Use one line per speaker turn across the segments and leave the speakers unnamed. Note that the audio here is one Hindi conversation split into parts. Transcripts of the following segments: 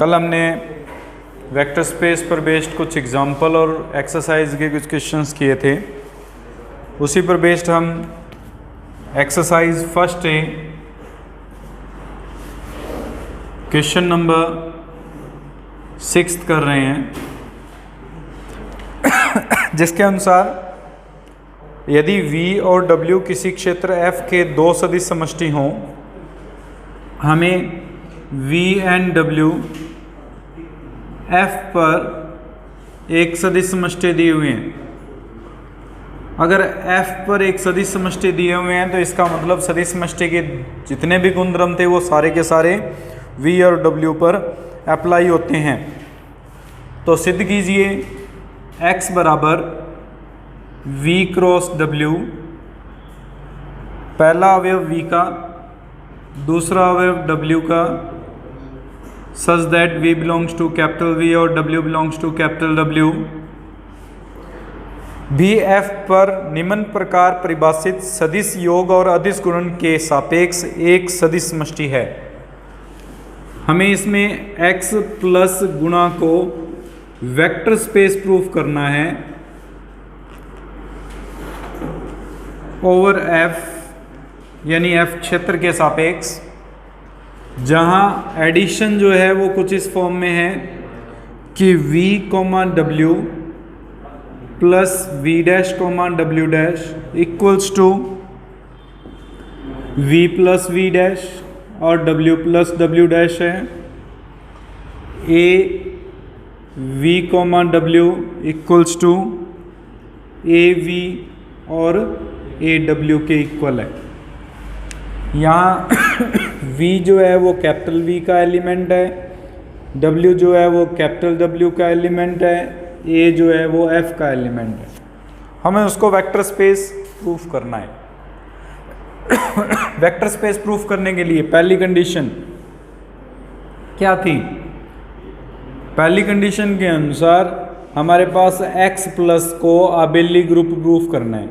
कल हमने वेक्टर स्पेस पर बेस्ड कुछ एग्जाम्पल और एक्सरसाइज के कुछ क्वेश्चंस किए थे। उसी पर बेस्ड हम एक्सरसाइज फर्स्ट है क्वेश्चन नंबर 6 कर रहे हैं, जिसके अनुसार यदि V और W किसी क्षेत्र F के दो सदिश समष्टि हों, हमें V एंड W F पर एक सदिश समष्टि दिए हुए हैं। अगर F पर एक सदिश समष्टि दिए हुए हैं तो इसका मतलब सदिश समष्टि के जितने भी गुणधर्म थे वो सारे के सारे V और W पर अप्लाई होते हैं। तो सिद्ध कीजिए x बराबर V क्रॉस W, पहला अवयव V का, दूसरा अवयव W का, such that V belongs to capital V और W belongs to capital W। भी F पर निम्न प्रकार परिभाषित सदिश योग और अदिश गुणन के सापेक्ष एक सदिश समष्टि है। हमें इसमें x प्लस गुणा को वेक्टर स्पेस प्रूफ करना है ओवर F, यानी F क्षेत्र के सापेक्ष, जहां एडिशन जो है वो कुछ इस फॉर्म में है कि V comma W plus V dash comma W dash equals to V plus V dash और W प्लस W डैश है। A V comma W equals to A V और A W के इक्वल है। यहाँ V जो है वो कैपिटल V का एलिमेंट है, W जो है वो कैपिटल W का एलिमेंट है, A जो है वो F का एलिमेंट है। हमें उसको वेक्टर स्पेस प्रूफ करना है। वेक्टर स्पेस प्रूफ करने के लिए पहली कंडीशन क्या थी? पहली कंडीशन के अनुसार हमारे पास X प्लस को आबेली ग्रुप प्रूफ करना है।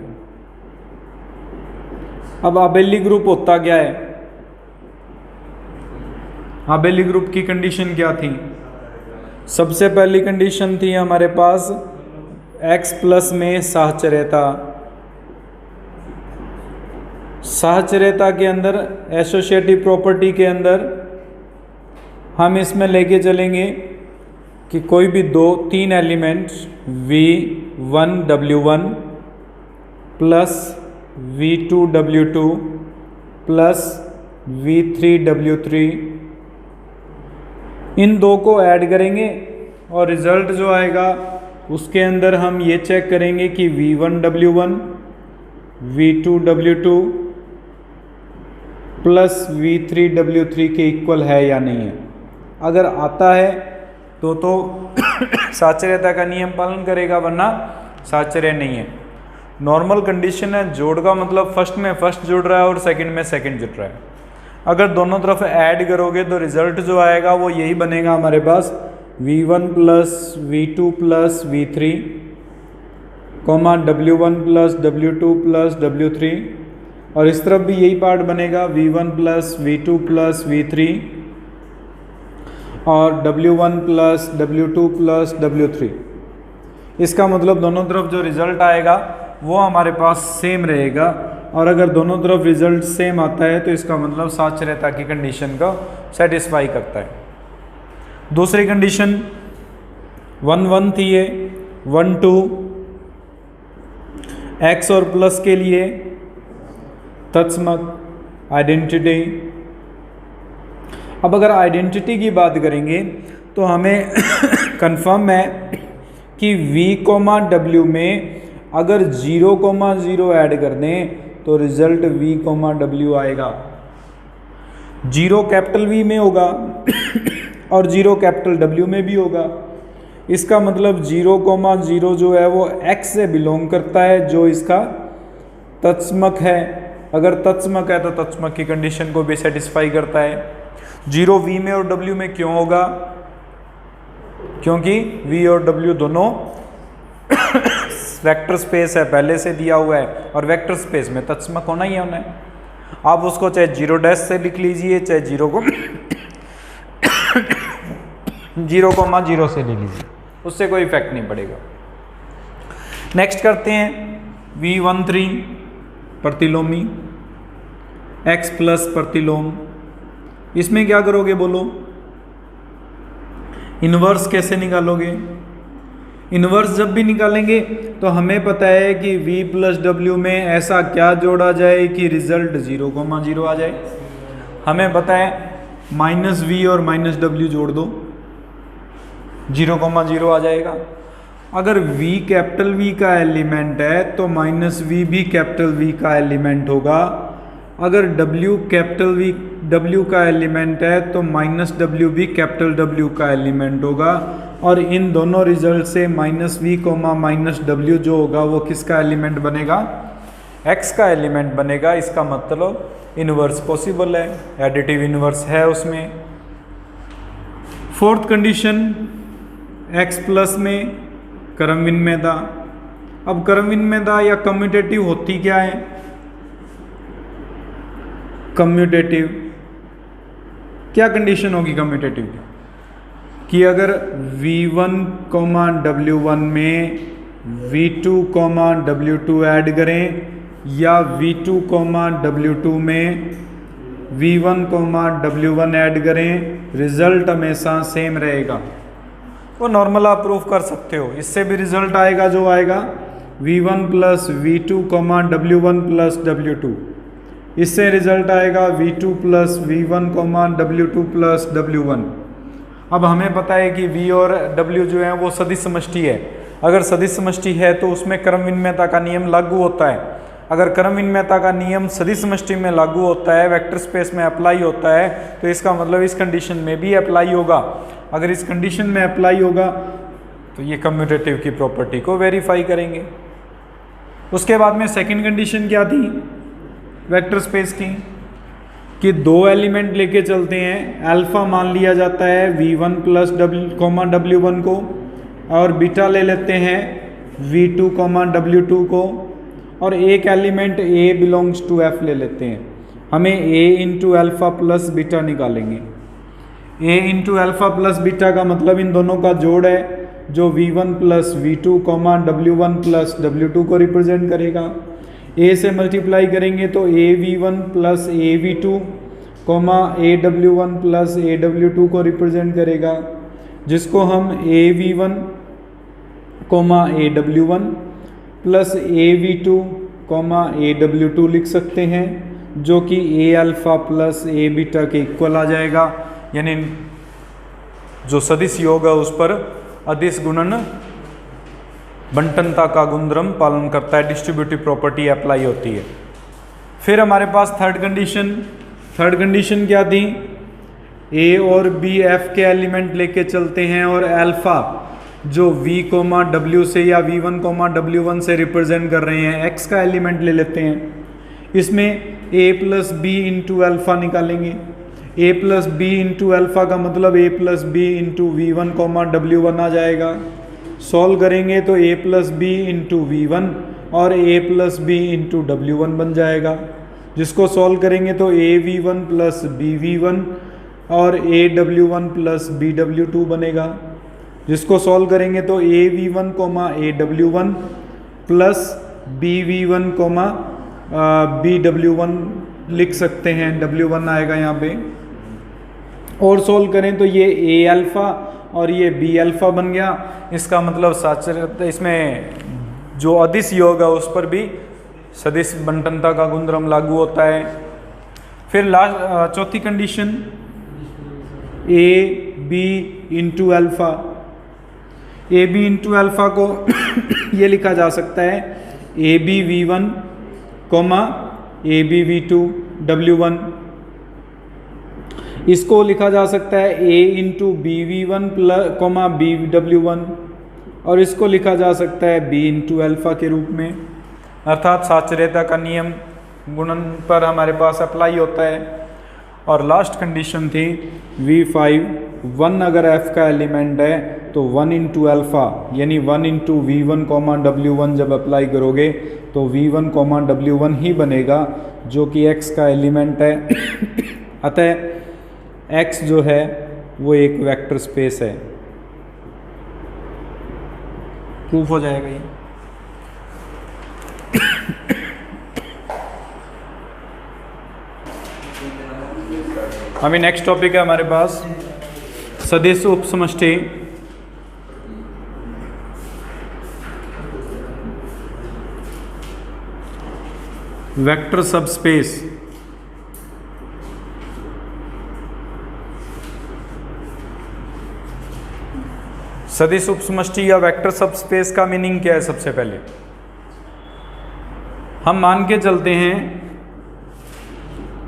अब आबेली ग्रुप होता क्या है? आबेली ग्रुप की कंडीशन क्या थी? सबसे पहली कंडीशन थी हमारे पास X प्लस में साहचर्यता। साहचर्यता के अंदर एसोसिएटिव प्रॉपर्टी के अंदर हम इसमें लेके चलेंगे कि कोई भी तीन elements V1 W1 plus V2 W2 plus V3 W3, इन दो को ऐड करेंगे और रिजल्ट जो आएगा उसके अंदर हम ये चेक करेंगे कि V1 W1 V2 W2 plus V3 W3 के इक्वल है या नहीं है। अगर आता है तो साहचर्यता का नियम पालन करेगा, वरना साहचर्य नहीं है। नॉर्मल कंडीशन है, जोड़ का मतलब फर्स्ट में फर्स्ट जुड़ रहा है और सेकंड में सेकंड जुड़ रहा है। अगर दोनों तरफ ऐड करोगे तो रिजल्ट जो आएगा वो यही बनेगा हमारे पास V1 plus V2 plus V3 comma W1 plus W2 plus W3, और इस तरफ भी यही पार्ट बनेगा V1 plus V2 plus V3 और W1 plus W2 plus W3। इसका मतलब दोनों तरफ जो रिजल्ट आएगा वो हमारे पास सेम रहेगा, और अगर दोनों तरफ रिजल्ट सेम आता है तो इसका मतलब साहचर्यता की कंडीशन को सेटिस्फाई करता है। दूसरी कंडीशन 1 थी ये, 1 2 X और प्लस के लिए तत्समक आइडेंटिटी। अब अगर आइडेंटिटी की बात करेंगे तो हमें कंफर्म है कि V कॉमा W में अगर 0,0 ऐड कर दें तो रिजल्ट V कॉमा W आएगा। 0 कैपिटल V में होगा और 0 कैपिटल W में भी होगा। इसका मतलब 0,0 जो है वो X से बिलोंग करता है, जो इसका तत्समक है। अगर तत्समक है तो तत्समक की कंडीशन को भी सेटिस्फाई करता है। 0 V में और W में क्यों होगा? क्योंकि V और W दोनों वेक्टर स्पेस है, पहले से दिया हुआ है, और वेक्टर स्पेस में तत्समक होना ही होना है। आप उसको चाहे 0 डैश से लिख लीजिए, चाहे 0 को 0,0 से ले लीजिए, उससे कोई इफेक्ट नहीं पड़ेगा। नेक्स्ट करते हैं V13 प्रतिलोमी x प्लस प्रतिलोम। इसमें क्या करोगे बोलो, इन्वर्स कैसे निकालोगे? इन्वर्स जब भी निकालेंगे तो हमें पता है कि v प्लस डब्ल्यू में ऐसा क्या जोड़ा जाए कि रिजल्ट 0,0 आ जाए। हमें पता है माइनस v और माइनस डब्ल्यू जोड़ दो, 0,0 आ जाएगा। अगर v कैपिटल V का एलिमेंट है तो माइनस v भी कैपिटल V का एलिमेंट होगा। अगर w कैपिटल W का एलिमेंट है तो माइनस W भी कैपिटल W का एलिमेंट होगा। और इन दोनों रिजल्ट से माइनस v माइनस W जो होगा वो किसका एलिमेंट बनेगा? x का एलिमेंट बनेगा। इसका मतलब इन्वर्स पॉसिबल है, एडिटिव इन्वर्स है उसमें। फोर्थ कंडीशन x प्लस में क्रम विनिमेयता। अब क्रम विनिमेयता या कम्यूटेटिव होती क्या है? कम्यूटेटिव क्या कंडीशन होगी कम्यूटेटिव की? कि अगर v1, W1 में v2, W2 ऐड करें या v2, W2 में v1, W1 ऐड करें, रिजल्ट हमेशा सेम रहेगा। वो नॉर्मल आप प्रूफ कर सकते हो, इससे भी रिजल्ट आएगा जो आएगा v1 plus v2, W1 plus W2। इससे रिजल्ट आएगा v2 plus v1, W2 plus W1। अब हमें पता है कि v और w जो है वो सदिश समष्टि है। अगर सदिश समष्टि है तो उसमें क्रम विनिमेयता का नियम लागू होता है। अगर क्रम विनिमेयता का नियम सदिश समष्टि में लागू होता है, वेक्टर स्पेस में अप्लाई होता है, तो इसका मतलब इस कंडीशन में भी अप्लाई होगा। अगर इस कंडीशन में अप्लाई होगा तो ये कम्यूटेटिव की प्रॉपर्टी को वेरीफाई करेंगे। उसके बाद में सेकंड कंडीशन क्या थी वेक्टर स्पेस की? कि दो एलिमेंट लेके चलते हैं, अल्फा मान लिया जाता है v1 प्लस W1 को, और बीटा ले लेते हैं v2, W2 को, और एक element a belongs to f ले लेते हैं। हमें a into alpha plus beta निकालेंगे। a into alpha plus beta का मतलब इन दोनों का जोड़ है जो v1 plus v2, W1 plus W2 को रिप्रेजेंट करेगा। a से मल्टीप्लाई करेंगे तो av1 plus av2, aw1 plus aw2 को रिप्रेजेंट करेगा, जिसको हम av1, aw1 plus av2, aw2 लिख सकते हैं, जो कि a alpha plus a beta के इक्वल आ जाएगा। यानी जो सदिश योग है उस पर अदिश गुणन बंटनता का गुणधर्म पालन करता है, डिस्ट्रीब्यूटिव प्रॉपर्टी अप्लाई होती है। फिर हमारे पास थर्ड कंडीशन क्या थी? a और b f के एलिमेंट लेके चलते हैं और अल्फा जो v, W से या v1, W1 से रिप्रेजेंट कर रहे हैं x का एलिमेंट ले लेते हैं। इसमें a plus B into alpha निकालेंगे। a plus B into alpha का मतलब a plus B into v1, W1 आ जाएगा। सॉल्व करेंगे तो a plus B into V1 और a plus B into W1 बन जाएगा, जिसको सॉल्व करेंगे तो AV1 प्लस BV1 और AW1 प्लस BW2 बनेगा, जिसको सॉल्व करेंगे तो AV1, AW1 plus BV1, BW1 लिख सकते हैं, W1 आएगा यहाँ पे। और सॉल्व करें तो ये A अल्फा और ये B अल्फा बन गया। इसका मतलब साचर इसमें जो अदिश योग है उस पर भी सदिश बंटनता का गुणधर्म लागू होता है। फिर लास्ट चौथी condition a b into alpha. A B into alpha को ये लिखा जा सकता है A B V1, A B V2, W1। इसको लिखा जा सकता है a इंटू BV1 BW1, और इसको लिखा जा सकता है b इंटू अल्फा के रूप में। अर्थात साचर्यता का नियम गुणन पर हमारे पास अप्लाई होता है। और लास्ट कंडीशन थी V5, 1 अगर f का एलिमेंट है तो 1 इंटू अल्फा यानी 1 इंटू V1, W1 जब अप्लाई करोगे तो V1, W1 ही बनेगा जो कि x का एलिमेंट है। अतः x जो है वो एक वेक्टर स्पेस है। प्रूफ हो जाएगा ये। अभी नेक्स्ट टॉपिक है हमारे पास सदिश उपसमष्टि। Vector subspace. सदिश उपसमष्टि या वेक्टर सबस्पेस का मीनिंग क्या है? सबसे पहले हम मान के चलते हैं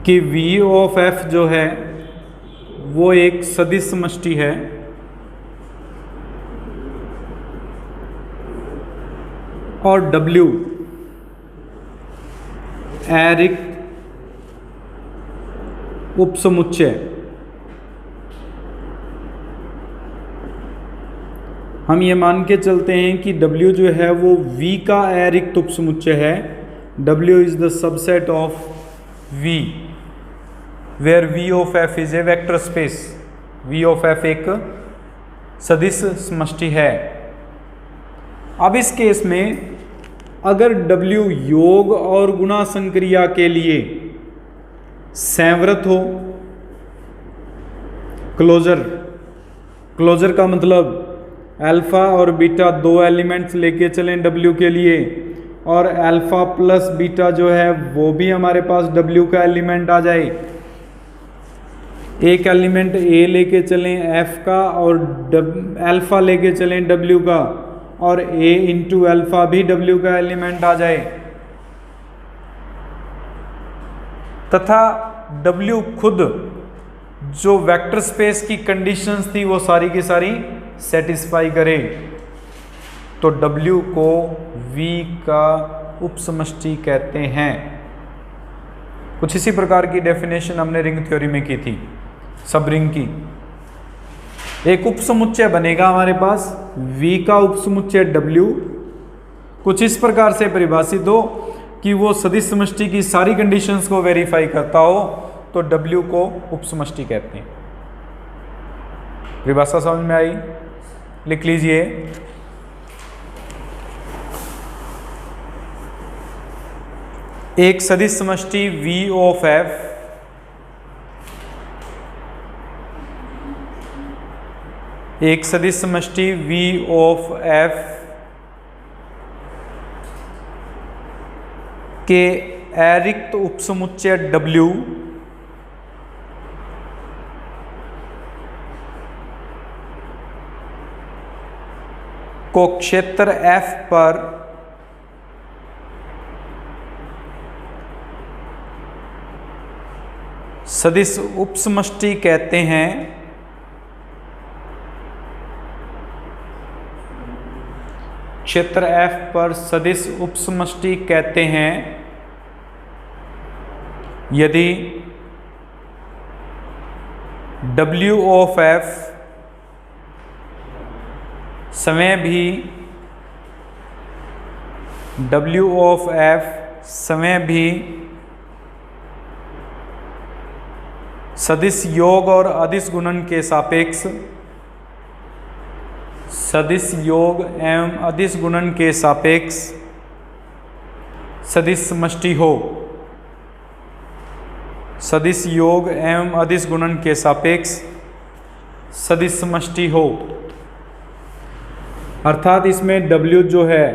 कि V ऑफ F जो है वो एक सदिश समष्टि है और W अरिक्त उपसमुच्चय। हम ये मान के चलते हैं कि W जो है वो V का अरिक्त उपसमुच्चय है। W is the subset of V where V of F is a vector space। V of F एक सदिश समष्टि है। अब इस केस में अगर W योग और गुणा संक्रिया के लिए संवृत हो, क्लोजर का मतलब अल्फा और बीटा दो एलिमेंट्स लेके चलें W के लिए, और अल्फा प्लस बीटा जो है वो भी हमारे पास W का एलिमेंट आ जाए। एक एलिमेंट A लेके चलें F का और अल्फा लेके चलें W का, और A इंटू अल्फा भी W का एलिमेंट आ जाए, तथा W खुद जो वेक्टर स्पेस की कंडीशंस थी वो सारी की सारी सेटिस्फाई करे, तो W को V का उपसमष्टि कहते हैं। कुछ इसी प्रकार की डेफिनेशन हमने रिंग थ्योरी में की थी, सब रिंग की। एक उपसमुच्चय बनेगा हमारे पास V का उपसमुच्चय W, कुछ इस प्रकार से परिभाषित हो कि वो सदिश समष्टि की सारी कंडीशंस को वेरीफाई करता हो, तो W को उपसमष्टि कहते हैं। परिभाषा समझ में आई? लिख लीजिए। एक सदिश समष्टि V ऑफ F एक सदिश समष्टि V ऑफ F के अरिक्त उपसमुच्चय W को क्षेत्र F पर सदिश उपसमष्टि कहते हैं। क्षेत्र F पर सदिश उपसमष्टि कहते हैं यदि W ऑफ F समय भी W ऑफ F समय भी सदिश योग और अदिश गुणन के सापेक्ष सदिश योग एवं अदिश गुणन के सापेक्ष सदिश समष्टि हो। सदिश योग एवं अदिश गुणन के सापेक्ष सदिश समष्टि हो, अर्थात इसमें W जो है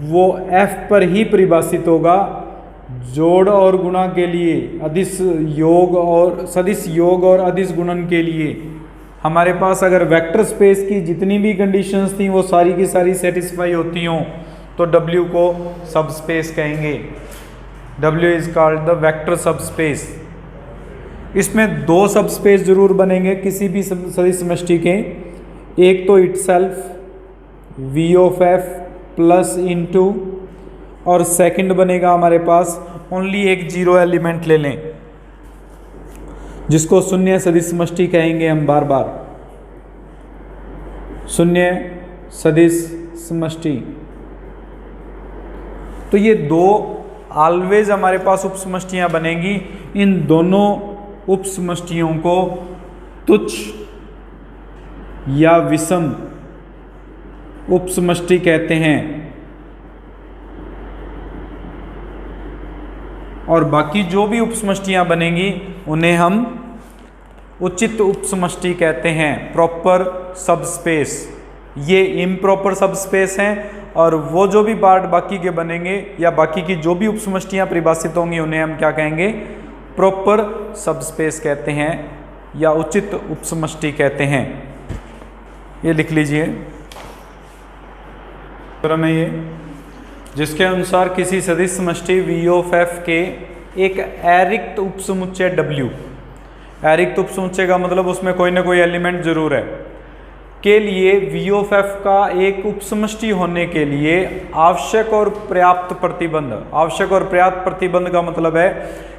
वो F पर ही परिभाषित होगा। जोड़ और गुणा के लिए अदिश योग और सदिश योग और अदिश गुणन के लिए हमारे पास अगर वेक्टर स्पेस की जितनी भी कंडीशंस थी वो सारी की सारी सेटिस्फाई होती हों, तो W को सबस्पेस कहेंगे। W is called the vector subspace. इसमें दो सबस्पेस जरूर बनेंगे किसी भी सदिश समष्टि के। एक तो itself V of F plus into, और सेकंड बनेगा हमारे पास ओनली एक जीरो एलिमेंट ले लें जिसको शून्य सदिश समष्टि कहेंगे हम बार बार। शून्य सदिश समष्टि। तो ये दो ऑलवेज हमारे पास उपसमष्टियां बनेंगी। इन दोनों उपसमष्टियों को तुच्छ या विषम उपसमष्टि कहते हैं, और बाकी जो भी उपसमष्टियां बनेंगी उन्हें हम उचित उपसमष्टि कहते हैं, प्रॉपर सबस्पेस। ये इम्प्रॉपर सबस्पेस हैं, और वो जो भी पार्ट बाकी के बनेंगे या बाकी की जो भी उपसमष्टियां परिभाषित होंगी उन्हें हम क्या कहेंगे, प्रॉपर सबस्पेस कहते हैं या उचित उपसमष्टि कहते हैं। ये लिख लीजिए क्रम है ये, जिसके अनुसार किसी सदिश समष्टि V ऑफ F के एक अरिक्त उपसमुच्चय W, अरिक्त उपसमुच्चय का मतलब उसमें कोई ना कोई एलिमेंट जरूर है, के लिए V ऑफ F का एक उपसमष्टि होने के लिए आवश्यक और पर्याप्त प्रतिबंध, आवश्यक और पर्याप्त प्रतिबंध का मतलब है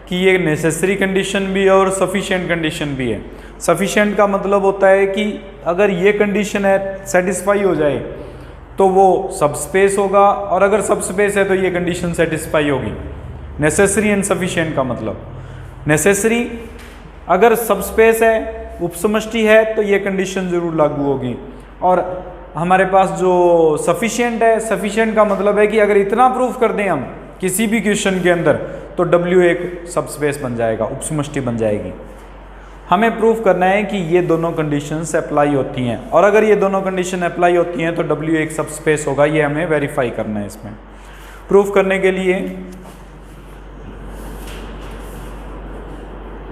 कि ये नेसेसरी कंडीशन भी है और सफिशिएंट कंडीशन भी है। सफिशिएंट का मतलब होता है कि अगर ये कंडीशन है सेटिस्फाई हो जाए तो वो सबस्पेस होगा, और अगर सबस्पेस है तो ये कंडीशन सेटिस्फाई होगी। नेसेसरी एंड सफिशिएंट का मतलब, नेसेसरी अगर सबस्पेस है, उपसमष्टि है, तो ये कंडीशन जरूर लागू होगी, और हमारे पास जो सफिशिएंट है, सफिशिएंट का मतलब है कि अगर इतना प्रूफ कर दें हम किसी भी क्वेश्चन के अंदर तो W एक सबस्पेस बन जाएगा, उपसमष्टि बन जाएगी। हमें प्रूफ करना है कि ये दोनों कंडीशंस अप्लाई होती हैं, और अगर ये दोनों कंडीशन अप्लाई होती हैं तो W एक सबस्पेस होगा। ये हमें वेरीफाई करना है। इसमें प्रूफ करने के लिए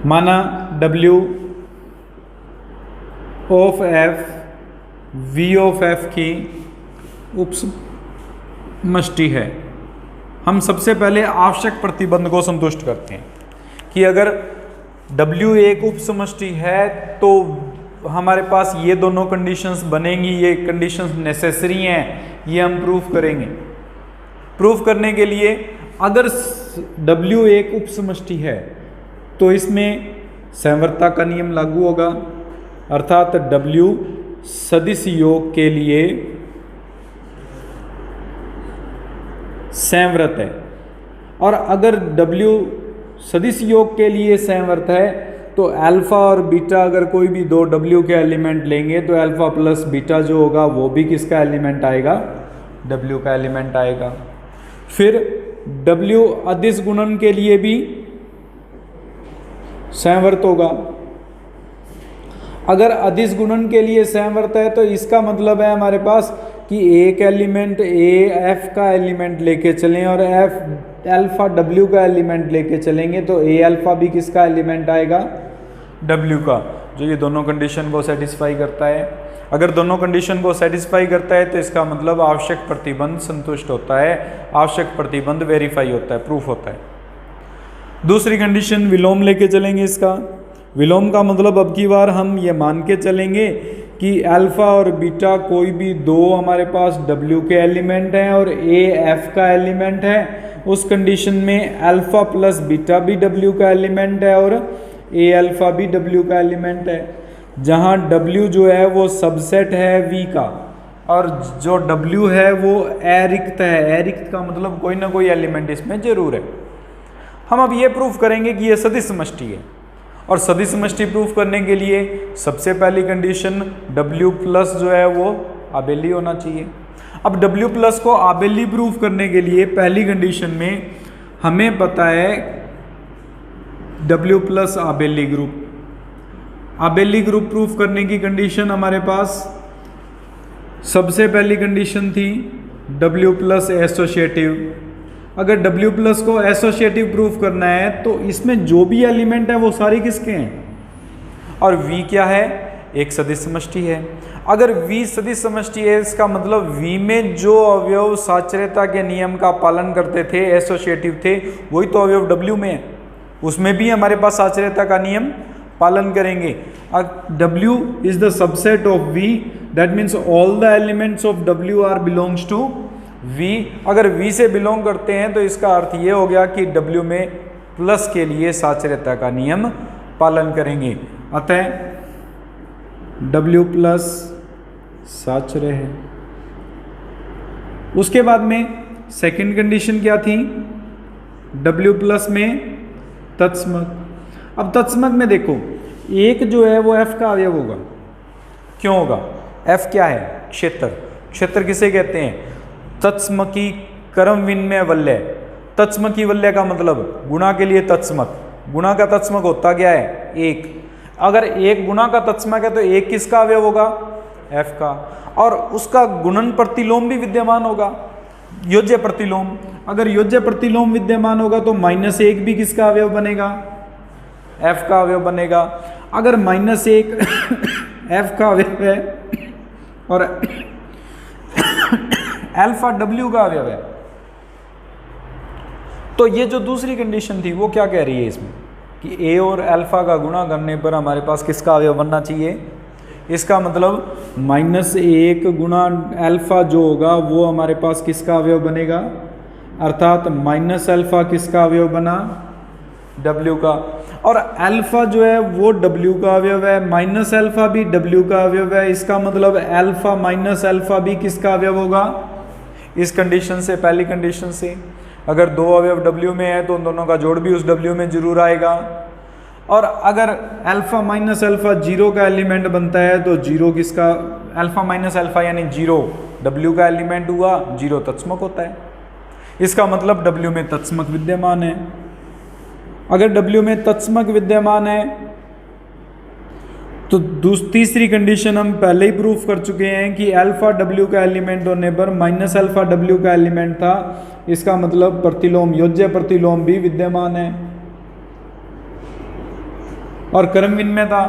माना W of F V of F की उपसमष्टि है। हम सबसे पहले आवश्यक प्रतिबंध को संतुष्ट करते हैं कि अगर W एक उपसमष्टि है तो हमारे पास ये दोनों कंडीशंस बनेंगी, ये कंडीशंस नेसेसरी हैं, ये हम प्रूफ करेंगे। प्रूफ करने के लिए अगर W एक उपसमष्टि है तो इसमें संवरता का नियम लागू होगा, अर्थात W सदिश योग के लिए संवृत है, और अगर W सदिश योग के लिए संवृत है तो अल्फा और बीटा, अगर कोई भी दो W के एलिमेंट लेंगे तो अल्फा प्लस बीटा जो होगा वो भी किसका एलिमेंट आएगा, W का एलिमेंट आएगा। फिर W अदिश गुणन के लिए भी संवृत होगा। अगर अदिश गुणन के लिए संवृत है तो इसका मतलब है हमारे पास कि एक एलिमेंट A F का एलिमेंट लेके चलें और F अल्फा W का एलिमेंट लेके चलेंगे तो A अल्फा भी किसका एलिमेंट आएगा, W का, जो ये दोनों कंडीशन को सेटिस्फाई करता है। अगर दोनों कंडीशन को सेटिस्फाई करता है तो इसका मतलब आवश्यक प्रतिबंध संतुष्ट होता है, आवश्यक प्रतिबंध वेरीफाई होता है, प्रूफ होता है। दूसरी कंडीशन विलोम लेके चलेंगे। इसका विलोम का मतलब अब की बार हम ये मान के चलेंगे कि अल्फा और बीटा कोई भी दो हमारे पास W के एलिमेंट हैं और A F का एलिमेंट है। उस कंडीशन में अल्फा प्लस बीटा भी W का एलिमेंट है और A अल्फा भी W का एलिमेंट है, जहाँ W जो है वो सबसेट है V का, और जो W है वो अरिक्त है। अरिक्त का मतलब कोई ना कोई एलिमेंट इसमें जरूर है। हम अब ये प्रूफ करेंगे कि ये सदिश समष्टि है, और सदिश समष्टि प्रूफ करने के लिए सबसे पहली कंडीशन W प्लस जो है वो आबेली होना चाहिए। अब W प्लस को आबेली प्रूफ करने के लिए पहली कंडीशन में हमें पता है W plus abelian group. Abelian group proof करने की कंडीशन हमारे पास सबसे पहली कंडीशन थी W प्लस एसोसिएटिव। अगर W प्लस को एसोसिएटिव प्रूफ करना है तो इसमें जो भी एलिमेंट है वो सारे किसके हैं, और V क्या है, एक सदिश समष्टि है। अगर V सदिश समष्टि है इसका मतलब V में जो अवयव साचर्यता के नियम का पालन करते थे, एसोसिएटिव थे, वही तो अवयव W में है, उसमें भी हमारे पास साचर्यता का नियम पालन करेंगे। W is the subset of V, that means all the elements of W are belongs to V। अगर V से बिलोंग करते हैं तो इसका अर्थ ये हो गया कि W में प्लस के लिए साचर्यता का नियम पालन करेंगे, अतः W प्लस साचर्य है। उसके बाद में सेकंड कंडीशन क्या थी, W प्लस में तत्समक। अब तत्समक में देखो एक जो है वो F का अवयव होगा। क्यों होगा, F क्या है? क्षेत्र। क्षेत्र किसे कहते हैं? तत्समकी क्रम विनिमय वलय। तत्समकी वलय का मतलब गुणा के लिए तत्समक। गुणा का तत्समक होता क्या है? 1। अगर 1 गुणा का तत्समक है तो 1 किसका अवयव होगा? F का। और उसका गुणन प्रतिलोम भी विद्यमान होगा, योज्य प्रतिलोम। अगर योज्य प्रतिलोम विद्यमान होगा तो -1 भी किसका अवयव बनेगा? F का अवयव बनेगा। अगर -1 F का अवयव है और अल्फा W का अवयव है, तो ये जो दूसरी कंडीशन थी वो क्या कह रही है इसमें कि A और अल्फा का गुणा करने पर हमारे पास किसका अवयव बनना चाहिए? इसका मतलब -1 गुणा अल्फा जो होगा वो हमारे पास किसका अवयव बनेगा? अर्थात -अल्फा किसका अवयव बना? W का। और अल्फा जो है वो W का अवयव है, -अल्फा भी W का अवयव है। इसका मतलब अल्फा माइनस अल्फा भी किसका अवयव होगा? इस कंडीशन से, पहली कंडीशन से अगर 2 अवयव W में है तो उन दोनों का जोड़ भी उस W में जरूर आएगा। और अगर अल्फा माइनस अल्फा 0 का एलिमेंट बनता है तो 0 किसका? अल्फा माइनस अल्फा यानी 0 W का एलिमेंट हुआ, 0 तत्समक होता है। इसका मतलब W में तत्समक विद्यमान है। अगर W में तत्समक विद्यमान है तो तीसरी कंडीशन हम पहले ही प्रूफ कर चुके हैं कि अल्फा W का एलिमेंट होने पर -अल्फा W का एलिमेंट था। इसका मतलब प्रतिलोम, योज्य प्रतिलोम भी विद्यमान है। और क्रम विनिमयता,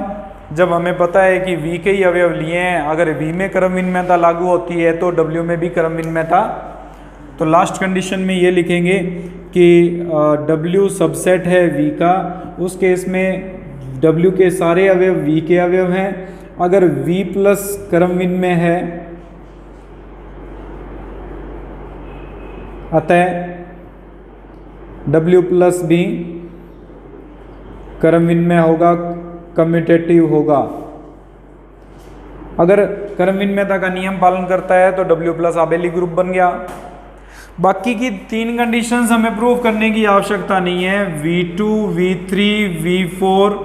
जब हमें पता है कि V के ही अवयव लिए हैं, अगर V में क्रम विनिमयता लागू होती है तो W में भी क्रम विनिमयता। तो लास्ट कंडीशन में ये लिखेंगे कि W सबसेट है V का, उस केस में W के सारे अवयव V के अवयव हैं। अगर V प्लस क्रम विनिमय है, अतः W प्लस भी क्रम विनिमय होगा, कम्यूटेटिव होगा। अगर क्रम विनिमयता का नियम पालन करता है तो W प्लस आबेली ग्रुप बन गया। बाकी की 3 कंडीशंस हमें प्रूव करने की आवश्यकता नहीं है। V2, V3, V4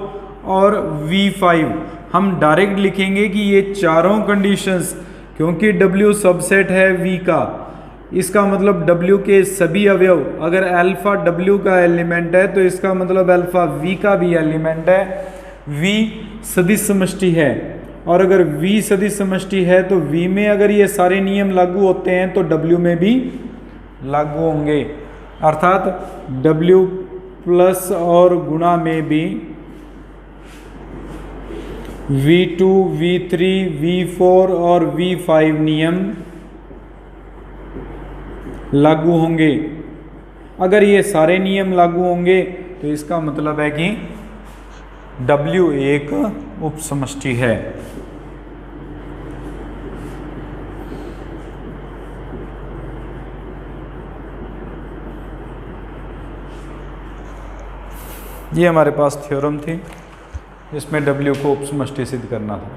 और V5 हम डायरेक्ट लिखेंगे कि ये चारों कंडीशंस, क्योंकि W सबसेट है V का, इसका मतलब W के सभी अवयव, अगर अल्फा W का एलिमेंट है तो इसका मतलब अल्फा V का भी एलिमेंट है। V सदिश समष्टि है, और अगर V सदिश समष्टि है तो V में अगर ये सारे नियम लागू होते हैं तो W में भी लागू होंगे। अर्थात W प्लस और गुणा में भी V2, V3, V4 और V5 नियम लागू होंगे। अगर ये सारे नियम लागू होंगे तो इसका मतलब है कि W एक उपसमष्टि है। ये हमारे पास थ्योरम थी, इसमें W को उपसमष्टि सिद्ध करना था।